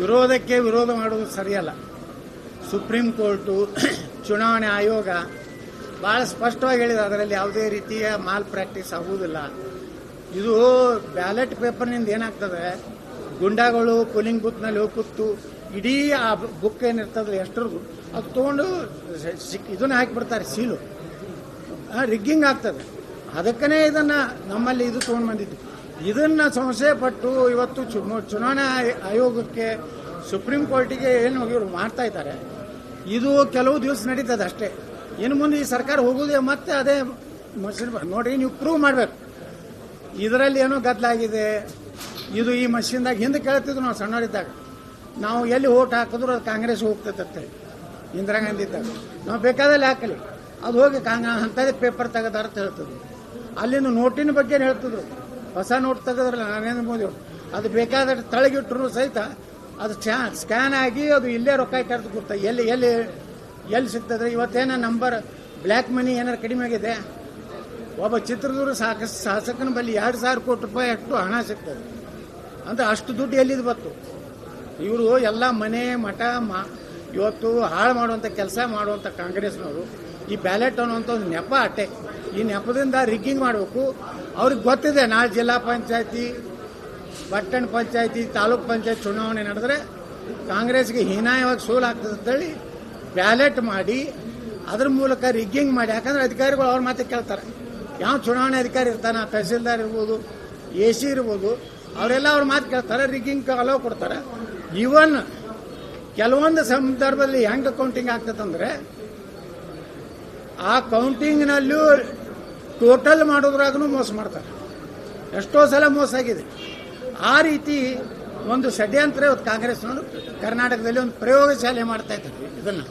ವಿರೋಧಕ್ಕೆ ವಿರೋಧ ಮಾಡುವುದು ಸರಿಯಲ್ಲ. ಸುಪ್ರೀಂ ಕೋರ್ಟು, ಚುನಾವಣೆ ಆಯೋಗ ಬಹಳ ಸ್ಪಷ್ಟವಾಗಿ ಹೇಳಿದೆ, ಅದರಲ್ಲಿ ಯಾವುದೇ ರೀತಿಯ ಮಾಲ್ ಪ್ರಾಕ್ಟೀಸ್ ಆಗುವುದಿಲ್ಲ. ಇದು ಬ್ಯಾಲೆಟ್ ಪೇಪರ್ನಿಂದ ಏನಾಗ್ತದೆ, ಗುಂಡಾಗಳು ಪೋಲಿಂಗ್ ಬೂತ್ನಲ್ಲಿ ಹೋಗಿ ಕೂತು ಇಡೀ ಆ ಬುಕ್ ಏನಿರ್ತದೆ ಎಷ್ಟರದು ಅದು ತೊಗೊಂಡು ಇದನ್ನ ಹಾಕಿಬಿಡ್ತಾರೆ, ಸೀಲು. ರಿಗ್ಗಿಂಗ್ ಆಗ್ತದೆ. ಅದಕ್ಕನೇ ಇದನ್ನ ನಮ್ಮಲ್ಲಿ ಇದು ತೊಗೊಂಡು ಬಂದಿದ್ದು. ಇದನ್ನ ಸಂಶಯ ಪಟ್ಟು ಇವತ್ತು ಚುನಾವಣಾ ಆಯೋಗಕ್ಕೆ, ಸುಪ್ರೀಂ ಕೋರ್ಟಿಗೆ ಏನು ಇವರು ಮಾಡ್ತಾ ಇದ್ದಾರೆ. ಇದು ಕೆಲವು ದಿವಸ ನಡೀತದೆ ಅಷ್ಟೇ. ಇನ್ನು ಮುಂದೆ ಈ ಸರ್ಕಾರ ಹೋಗುದೇ ಮತ್ತೆ ಅದೇ ಮಷಿನ್ ನೋಡ್ರಿ, ನೀವು ಪ್ರೂವ್ ಮಾಡಬೇಕು ಇದರಲ್ಲಿ ಏನೋ ಗದ್ದಲಾಗಿದೆ. ಇದು ಈ ಮಷಿನ್ದಾಗ ಹಿಂದೆ ಕೇಳ್ತಿದ್ವಿ ನಾವು ಸಣ್ಣವರಿದ್ದಾಗ, ನಾವು ಎಲ್ಲಿ ಓಟ್ ಹಾಕಿದ್ರು ಅದು ಕಾಂಗ್ರೆಸ್ ಹೋಗ್ತೈತೆ ಅಂತೇಳಿ. ಇಂದಿರಾ ಗಾಂಧಿ ಇದ್ದಾಗ ನಾವು ಬೇಕಾದಲ್ಲಿ ಹಾಕಲಿ, ಅದು ಹೋಗಿ ಅಂಥದ್ದೇ ಪೇಪರ್ ತೆಗೆದಾರ ಅಂತ ಹೇಳ್ತಿದ್ರು. ಅಲ್ಲಿಂದ ನೋಟಿನ ಬಗ್ಗೆ ಹೇಳ್ತಿದ್ರು, ಹೊಸ ನೋಟ್ ತೆಗೆದ್ರಲ್ಲ ನರೇಂದ್ರ ಮೋದಿ ಅವರು, ಅದು ಬೇಕಾದಷ್ಟು ತಳಗಿಟ್ರು ಸಹಿತ ಅದು ಸ್ಕ್ಯಾನ್ ಆಗಿ ಅದು ಇಲ್ಲೇ ರೊಕ್ಕ ಕರೆದು ಕೊಡ್ತಾ ಎಲ್ಲಿ ಸಿಗ್ತದೆ. ಇವತ್ತೇನ ನಂಬರ್ ಬ್ಲ್ಯಾಕ್ ಮನಿ ಏನಾರು ಕಡಿಮೆ ಆಗಿದೆ. ಒಬ್ಬ ಚಿತ್ರದುರ್ಗ ಶಾಸಕನ ಬಳಿ 2,000 ಕೋಟಿ ರೂಪಾಯಿ ಅಷ್ಟು ಹಣ ಸಿಗ್ತದೆ ಅಂದ್ರೆ ಅಷ್ಟು ದುಡ್ಡು ಎಲ್ಲಿದ್ದು ಬಂತು. ಇವರು ಎಲ್ಲ ಮನೆ ಮಠ ಇವತ್ತು ಹಾಳು ಮಾಡುವಂಥ ಕೆಲಸ ಮಾಡುವಂಥ ಕಾಂಗ್ರೆಸ್ನವರು ಈ ಬ್ಯಾಲೆಟ್ ಅನ್ನುವಂಥ ಒಂದು ನೆಪ ಅಟ್ಟೆ. ಈ ನೆಪದಿಂದ ರಿಗ್ಗಿಂಗ್ ಮಾಡಬೇಕು. ಅವ್ರಿಗೆ ಗೊತ್ತಿದೆ ನಾಳೆ ಜಿಲ್ಲಾ ಪಂಚಾಯತಿ, ಪಟ್ಟಣ ಪಂಚಾಯತಿ, ತಾಲೂಕ್ ಪಂಚಾಯತ್ ಚುನಾವಣೆ ನಡೆದ್ರೆ ಕಾಂಗ್ರೆಸ್ಗೆ ಹೀನಾಯವಾಗಿ ಸೋಲಾಗ್ತದೆ ಅಂತೇಳಿ ಬ್ಯಾಲೆಟ್ ಮಾಡಿ ಅದ್ರ ಮೂಲಕ ರಿಗ್ಗಿಂಗ್ ಮಾಡಿ. ಯಾಕಂದ್ರೆ ಅಧಿಕಾರಿಗಳು ಅವ್ರ ಮಾತೆ ಕೇಳ್ತಾರೆ. ಯಾವ ಚುನಾವಣೆ ಅಧಿಕಾರಿ ಇರ್ತಾನೆ, ತಹಸೀಲ್ದಾರ್ ಇರ್ಬೋದು, AC ಇರ್ಬೋದು, ಅವರೆಲ್ಲ ಅವ್ರ ಮಾತು ಕೇಳ್ತಾರೆ, ರಿಗ್ಗಿಂಗ್ ಅಲೋ ಕೊಡ್ತಾರೆ. ಇವನ್ ಕೆಲವೊಂದು ಸಂದರ್ಭದಲ್ಲಿ ಹೆಂಗ್ ಕೌಂಟಿಂಗ್ ಆಗ್ತದಂದ್ರೆ ಆ ಕೌಂಟಿಂಗ್ನಲ್ಲೂ ಟೋಟಲ್ ಮಾಡೋದ್ರಾಗೂ ಮೋಸ ಮಾಡ್ತಾರೆ. ಎಷ್ಟೋ ಸಲ ಮೋಸ ಆಗಿದೆ. ಆ ರೀತಿ ಒಂದು ಷಡ್ಯಂತ್ರ ಇವತ್ತು ಕಾಂಗ್ರೆಸ್ನವರು ಕರ್ನಾಟಕದಲ್ಲಿ ಒಂದು ಪ್ರಯೋಗಶಾಲೆ ಮಾಡ್ತಾ ಇದ್ದಾರೆ ಇದನ್ನ.